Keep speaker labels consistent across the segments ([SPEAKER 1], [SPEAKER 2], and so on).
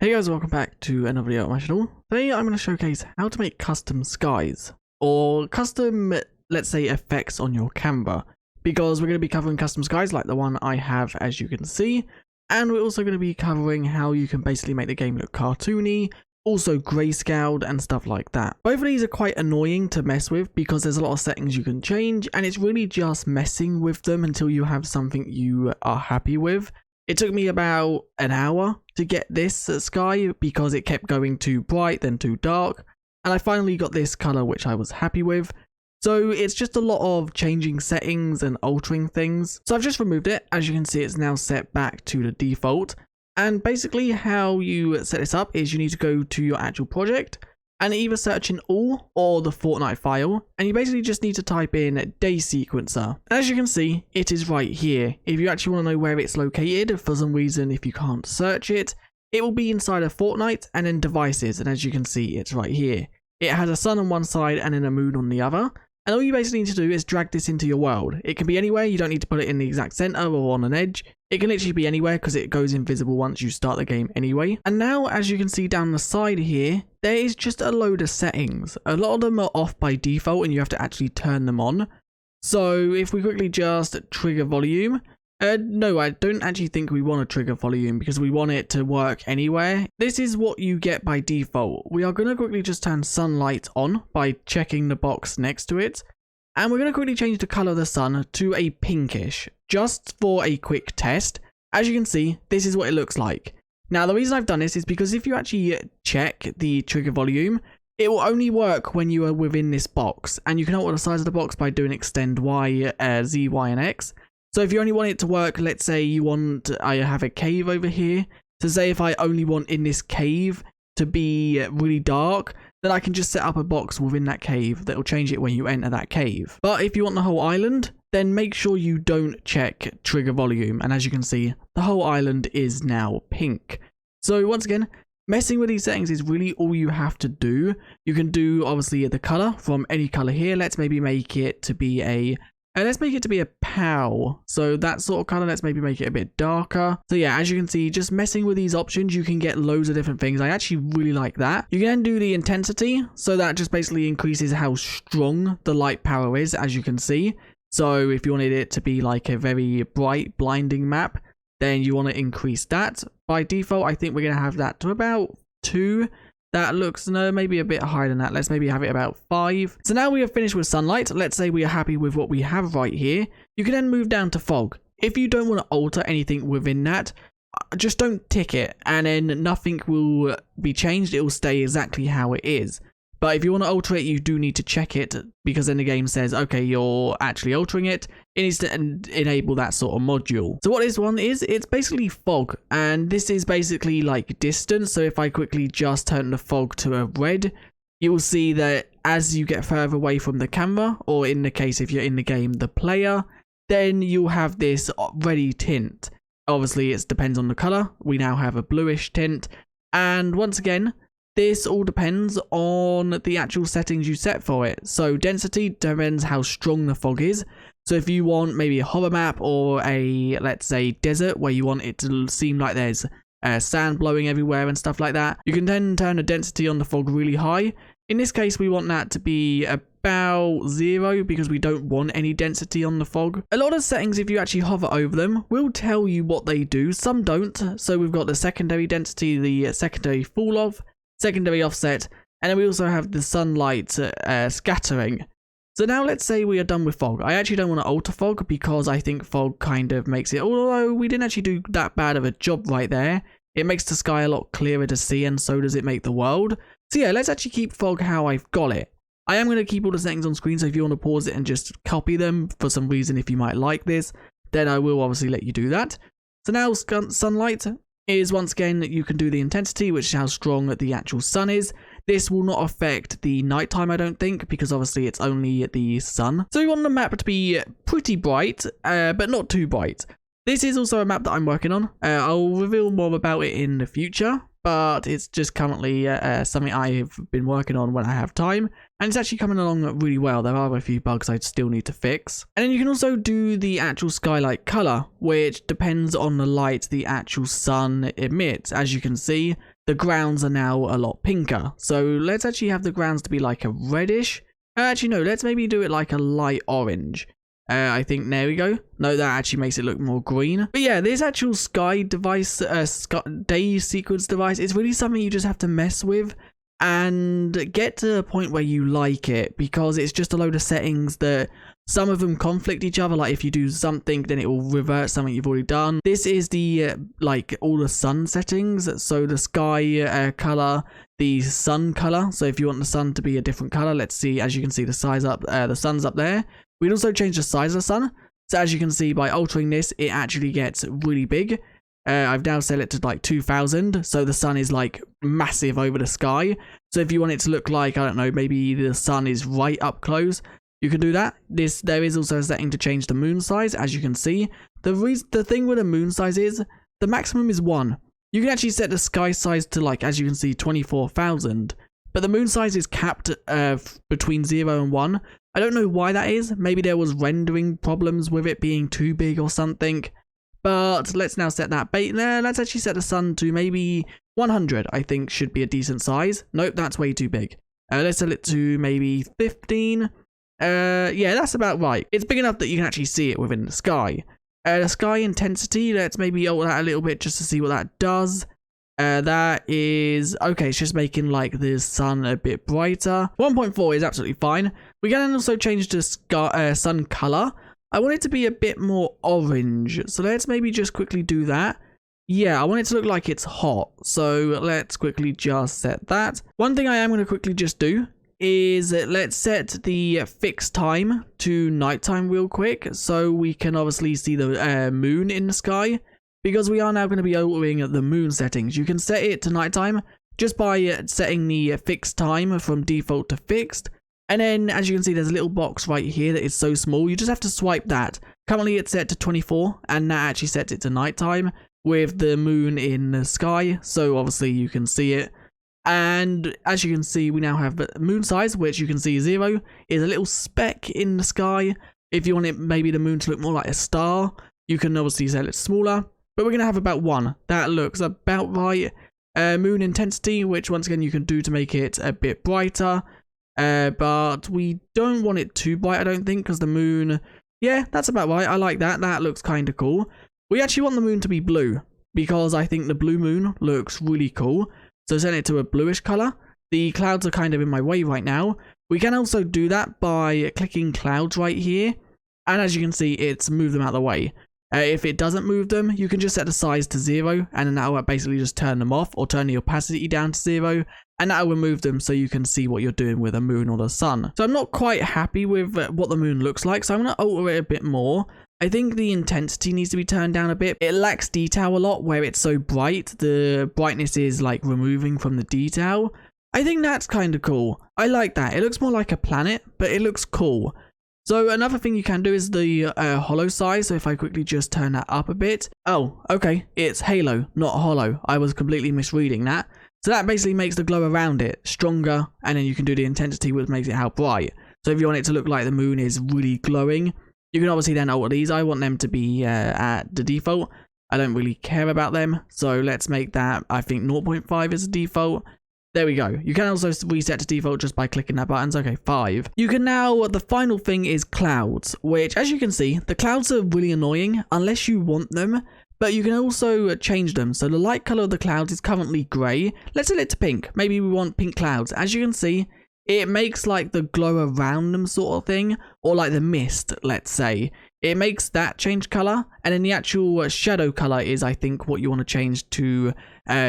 [SPEAKER 1] Hey guys, welcome back to another video on my channel. Today I'm going to showcase how to make custom skies, or custom, let's say, effects on your camera, because we're going to be covering custom skies like the one I have, as you can see, and we're also going to be covering how you can basically make the game look cartoony, also grayscaled and stuff like that. Both of these are quite annoying to mess with because there's a lot of settings you can change, and it's really just messing with them until you have something you are happy with. It took me about an hour to get this sky because it kept going too bright, then too dark, and I finally got this color which I was happy with. So it's just a lot of changing settings and altering things. So I've just removed it. As you can see, it's now set back to the default. And basically how you set this up is you need to go to your actual project and either search in all or the Fortnite file, and you basically just need to type in day sequencer. And as you can see, it is right here. If you actually want to know where it's located, for some reason if you can't search it, it will be inside of Fortnite and then devices, and as you can see, it's right here. It has a sun on one side and then a moon on the other. And all you basically need to do is drag this into your world. It can be anywhere, you don't need to put it in the exact center or on an edge. It can literally be anywhere because it goes invisible once you start the game anyway. And now, as you can see down the side here, there is just a load of settings. A lot of them are off by default and you have to actually turn them on. So if we quickly just trigger volume, no, I don't actually think we want to trigger volume because we want it to work anywhere. This is what you get by default. We are going to quickly just turn sunlight on by checking the box next to it. And we're going to quickly change the color of the sun to a pinkish, just for a quick test. As you can see, this is what it looks like. Now, the reason I've done this is because if you actually check the trigger volume, it will only work when you are within this box. And you can alter the size of the box by doing extend Y, Z, Y, and X. So if you only want it to work, let's say you want, I have a cave over here. So say if I only want in this cave to be really dark, then I can just set up a box within that cave that will change it when you enter that cave. But if you want the whole island, then make sure you don't check trigger volume. And as you can see, the whole island is now pink. So once again, messing with these settings is really all you have to do. You can do obviously the color from any color here. Let's maybe make it to be a POW. So that sort of color, let's maybe make it a bit darker. So yeah, as you can see, just messing with these options, you can get loads of different things. I actually really like that. You can then do the intensity. So that just basically increases how strong the light power is, as you can see. So if you wanted it to be like a very bright, blinding map, then you want to increase that. By default, I think we're going to have that to about 2. That looks, no, maybe a bit higher than that. Let's maybe have it about 5. So now we have finished with sunlight. Let's say we are happy with what we have right here. You can then move down to fog. If you don't want to alter anything within that, just don't tick it and then nothing will be changed. It will stay exactly how it is. But if you want to alter it, you do need to check it because then the game says, okay, you're actually altering it. It needs to enable that sort of module. So what this one is, it's basically fog. And this is basically like distance. So if I quickly just turn the fog to a red, you will see that as you get further away from the camera, or in the case if you're in the game, the player, then you'll have this reddy tint. Obviously, it depends on the color. We now have a bluish tint. And once again, this all depends on the actual settings you set for it. So density depends how strong the fog is. So if you want maybe a hover map or a, let's say, desert where you want it to seem like there's sand blowing everywhere and stuff like that, you can then turn the density on the fog really high. In this case, we want that to be about 0 because we don't want any density on the fog. A lot of settings, if you actually hover over them, will tell you what they do. Some don't. So we've got the secondary density, the secondary fall off, secondary offset, and then we also have the sunlight scattering. So now let's say we are done with fog. I actually don't want to alter fog because I think fog kind of makes it, although we didn't actually do that bad of a job right there, it makes the sky a lot clearer to see, and so does it make the world. So yeah, let's actually keep fog how I've got it. I am going to keep all the settings on screen, so if you want to pause it and just copy them for some reason, if you might like this, then I will obviously let you do that. So now sunlight is, once again, you can do the intensity, which is how strong the actual sun is. This will not affect the nighttime, I don't think, because obviously it's only the sun. So we want the map to be pretty bright, but not too bright. This is also a map that I'm working on. I'll reveal more about it in the future, but it's just currently something I've been working on when I have time, and it's actually coming along really well. There are a few bugs I still need to fix. And then you can also do the actual skylight color, which depends on the light the actual sun emits. As you can see, the grounds are now a lot pinker. So let's actually have the grounds to be like a reddish. Actually, no, let's maybe do it like a light orange. I think there we go. No, that actually makes it look more green. But yeah, this actual sky device, day sequence device, it's really something you just have to mess with and get to a point where you like it, because it's just a load of settings that some of them conflict each other. Like if you do something, then it will revert something you've already done. This is the like all the sun settings. So the sky color, the sun color. So if you want the sun to be a different color, let's see. As you can see, the sun's up there. We'd also change the size of the sun. So as you can see, by altering this, it actually gets really big. I've now set it to like 2000. So the sun is like massive over the sky. So if you want it to look like, I don't know, maybe the sun is right up close, you can do that. There is also a setting to change the moon size, as you can see. The thing with the moon size is the maximum is 1. You can actually set the sky size to like, as you can see, 24,000. But the moon size is capped between 0 and 1. I don't know why that is. Maybe there was rendering problems with it being too big or something. But let's now set that let's actually set the sun to maybe 100. I think should be a decent size. Nope, that's way too big. Let's set it to maybe 15. Yeah, that's about right. It's big enough that you can actually see it within the sky. The sky intensity, let's maybe alter that a little bit just to see what that does. That is okay. It's just making like the sun a bit brighter. 1.4 is absolutely fine. We can also change the sun color. I want it to be a bit more orange, so let's maybe just quickly do that. Yeah, I want it to look like it's hot, so let's quickly just set that. One thing I am going to quickly just do is let's set the fixed time to nighttime real quick, so we can obviously see the moon in the sky. Because we are now going to be altering the moon settings. You can set it to nighttime just by setting the fixed time from default to fixed. And then, as you can see, there's a little box right here that is so small. You just have to swipe that. Currently, it's set to 24, and that actually sets it to nighttime with the moon in the sky. So, obviously, you can see it. And as you can see, we now have moon size, which you can see 0 is a little speck in the sky. If you want it, maybe the moon to look more like a star, you can obviously set it smaller. But we're going to have about 1. That looks about right. Moon intensity, which once again you can do to make it a bit brighter. But we don't want it too bright, I don't think, because the moon... Yeah, that's about right. I like that. That looks kind of cool. We actually want the moon to be blue, because I think the blue moon looks really cool. So set it to a bluish color. The clouds are kind of in my way right now. We can also do that by clicking clouds right here. And as you can see, it's moved them out of the way. If it doesn't move them, you can just set the size to 0, and then that will basically just turn them off, or turn the opacity down to 0, and that will remove them so you can see what you're doing with the moon or the sun. So I'm not quite happy with what the moon looks like, so I'm going to alter it a bit more. I think the intensity needs to be turned down a bit. It lacks detail a lot where it's so bright. The brightness is like removing from the detail. I think that's kind of cool. I like that. It looks more like a planet, but it looks cool. So another thing you can do is the hollow size. So if I quickly just turn that up a bit. Oh, okay. It's halo, not hollow. I was completely misreading that. So that basically makes the glow around it stronger. And then you can do the intensity, which makes it how bright. So if you want it to look like the moon is really glowing, you can obviously then alter these. I want them to be at the default. I don't really care about them. So let's make that, I think 0.5 is the default. There we go. You can also reset to default just by clicking that button. Okay, 5. You can now, the final thing is clouds, which as you can see, the clouds are really annoying unless you want them, but you can also change them. So the light color of the clouds is currently gray. Let's set it to pink. Maybe we want pink clouds. As you can see, it makes like the glow around them sort of thing, or like the mist, let's say. It makes that change color, and then the actual shadow color is, I think, what you want to change to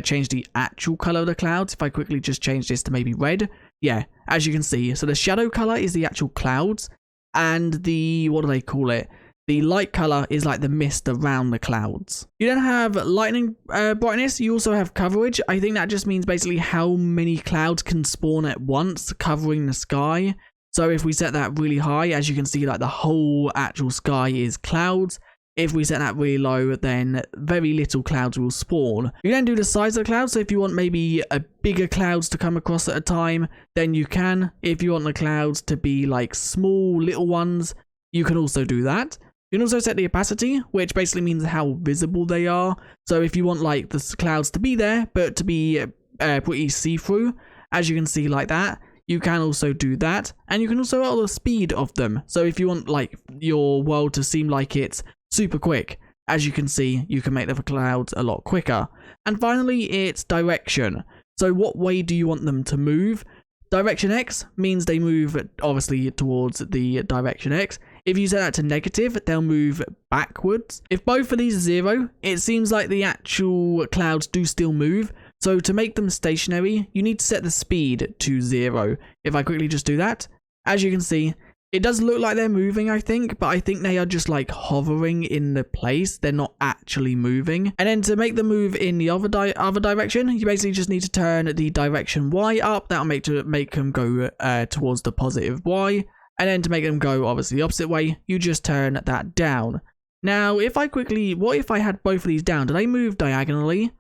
[SPEAKER 1] change the actual color of the clouds. If I quickly just change this to maybe red, yeah, as you can see. So the shadow color is the actual clouds, and the, what do they call it? The light color is like the mist around the clouds. You then have lightning brightness. You also have coverage. I think that just means basically how many clouds can spawn at once covering the sky. So if we set that really high, as you can see, like the whole actual sky is clouds. If we set that really low, then very little clouds will spawn. You then do the size of the clouds. So if you want maybe a bigger clouds to come across at a time, then you can. If you want the clouds to be like small little ones, you can also do that. You can also set the opacity, which basically means how visible they are. So if you want like the clouds to be there, but to be pretty see-through, as you can see like that. You can also do that, and you can also alter the speed of them. So if you want like your world to seem like it's super quick, as you can see, you can make the clouds a lot quicker. And finally, it's direction. So what way do you want them to move? Direction X means they move obviously towards the direction X. If you set that to negative, they'll move backwards. If both of these are 0, it seems like the actual clouds do still move. So to make them stationary, you need to set the speed to 0. If I quickly just do that, as you can see, it does look like they're moving, I think, but I think they are just like hovering in the place. They're not actually moving. And then to make them move in the other direction, you basically just need to turn the direction Y up. That'll make them go towards the positive Y. And then to make them go obviously the opposite way, you just turn that down. Now, what if I had both of these down? Do they move diagonally?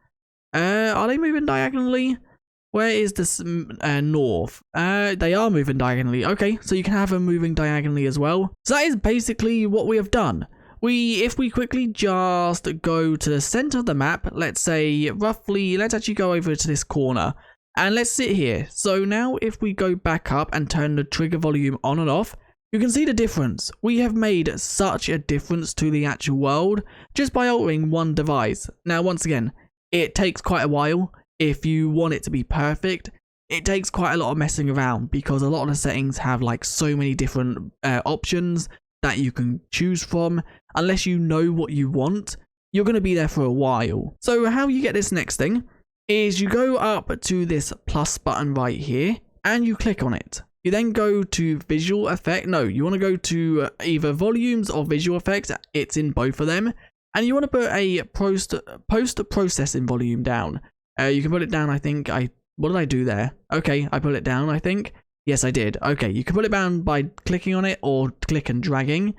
[SPEAKER 1] Are they moving diagonally? Where is this north? They are moving diagonally. Okay, so you can have them moving diagonally as well. So that is basically what we have done. If we quickly just go to the center of the map, let's say roughly, let's actually go over to this corner. And let's sit here. So now if we go back up and turn the trigger volume on and off, you can see the difference. We have made such a difference to the actual world just by altering one device. Now, once again, it takes quite a while. If you want it to be perfect, it takes quite a lot of messing around because a lot of the settings have like so many different options that you can choose from. Unless you know what you want, you're going to be there for a while. So how you get this next thing is you go up to this plus button right here and you click on it. You then go to visual effect. No, you want to go to either volumes or visual effects. It's in both of them. And you want to put a post-processing volume down. You can put it down, I think. What did I do there? Okay, I put it down, I think. Yes, I did. Okay, you can put it down by clicking on it or click and dragging.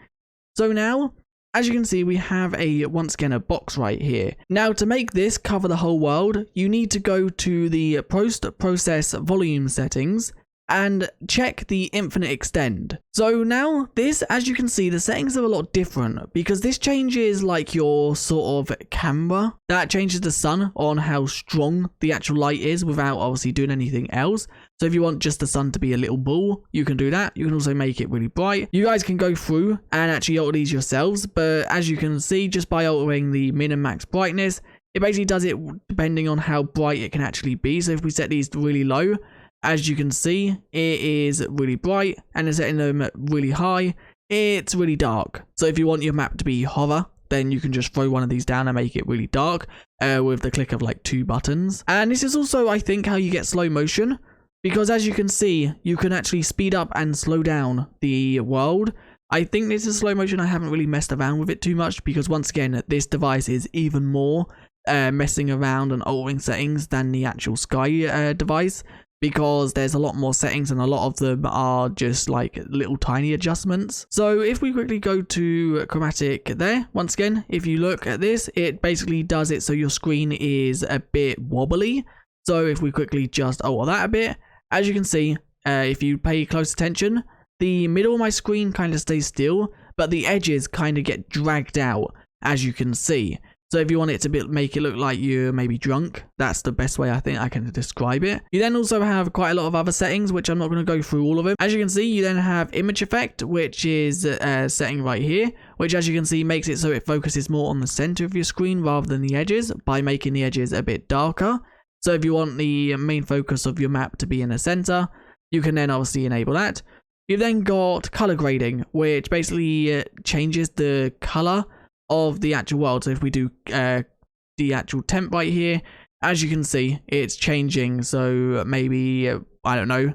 [SPEAKER 1] So now, as you can see, we have once again a box right here. Now, to make this cover the whole world, you need to go to the post-process volume settings and check the infinite extend. So now this, as you can see, the settings are a lot different because this changes like your sort of camera. That changes the sun on how strong the actual light is without obviously doing anything else. So if you want just the sun to be a little ball, you can do that. You can also make it really bright. You guys can go through and actually alter these yourselves. But as you can see, just by altering the min and max brightness, it basically does it depending on how bright it can actually be. So if we set these really low, as you can see, it is really bright, and setting them really high, it's really dark. So if you want your map to be horror, then you can just throw one of these down and make it really dark with the click of like 2 buttons. And this is also, I think, how you get slow motion, because as you can see, you can actually speed up and slow down the world. I think this is slow motion. I haven't really messed around with it too much because once again, this device is even more messing around and altering settings than the actual Sky device. Because there's a lot more settings and a lot of them are just like little tiny adjustments. So if we quickly go to chromatic there, once again, if you look at this, it basically does it so your screen is a bit wobbly. So if we quickly just alter that a bit, as you can see, if you pay close attention, the middle of my screen kind of stays still, but the edges kind of get dragged out, as you can see. So if you want it to make it look like you're maybe drunk, that's the best way I think I can describe it. You then also have quite a lot of other settings, which I'm not going to go through all of them. As you can see, you then have image effect, which is a setting right here, which as you can see makes it so it focuses more on the center of your screen rather than the edges by making the edges a bit darker. So if you want the main focus of your map to be in the center, you can then obviously enable that. You've then got color grading, which basically changes the color of the actual world. So if we do the actual temp right here, as you can see, it's changing. So maybe I don't know,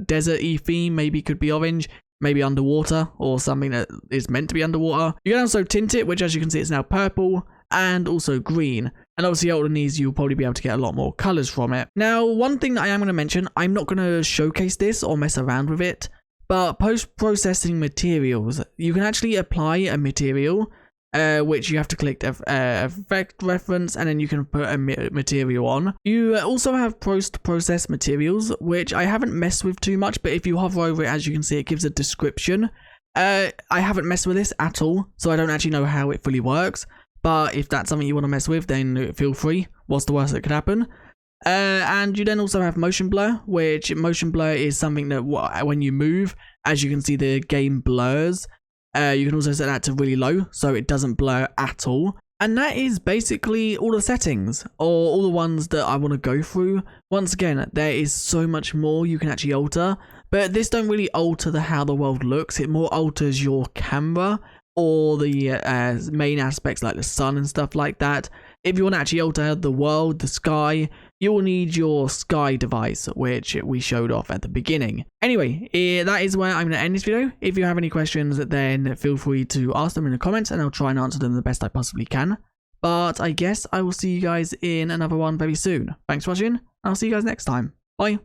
[SPEAKER 1] desert-y theme maybe could be orange, maybe underwater or something that is meant to be underwater. You can also tint it, which as you can see, it's now purple and also green. And obviously altering these, you'll probably be able to get a lot more colors from it. Now, one thing that I am going to mention, I'm not going to showcase this or mess around with it, but post-processing materials, you can actually apply a material which you have to click effect reference, and then you can put a material on. You also have post-process materials, which I haven't messed with too much, but if you hover over it, as you can see, it gives a description. I haven't messed with this at all, so I don't actually know how it fully works, but if that's something you want to mess with, then feel free. What's the worst that could happen? And you then also have motion blur, which motion blur is something that when you move, as you can see, the game blurs. You can also set that to really low, so it doesn't blur at all. And that is basically all the settings, or all the ones that I want to go through. Once again, there is so much more you can actually alter, but this don't really alter how the world looks. It more alters your camera, or the main aspects like the sun and stuff like that. If you want to actually alter the world, the sky, you will need your sky device, which we showed off at the beginning. Anyway, that is where I'm going to end this video. If you have any questions, then feel free to ask them in the comments, and I'll try and answer them the best I possibly can. But I guess I will see you guys in another one very soon. Thanks for watching, and I'll see you guys next time. Bye.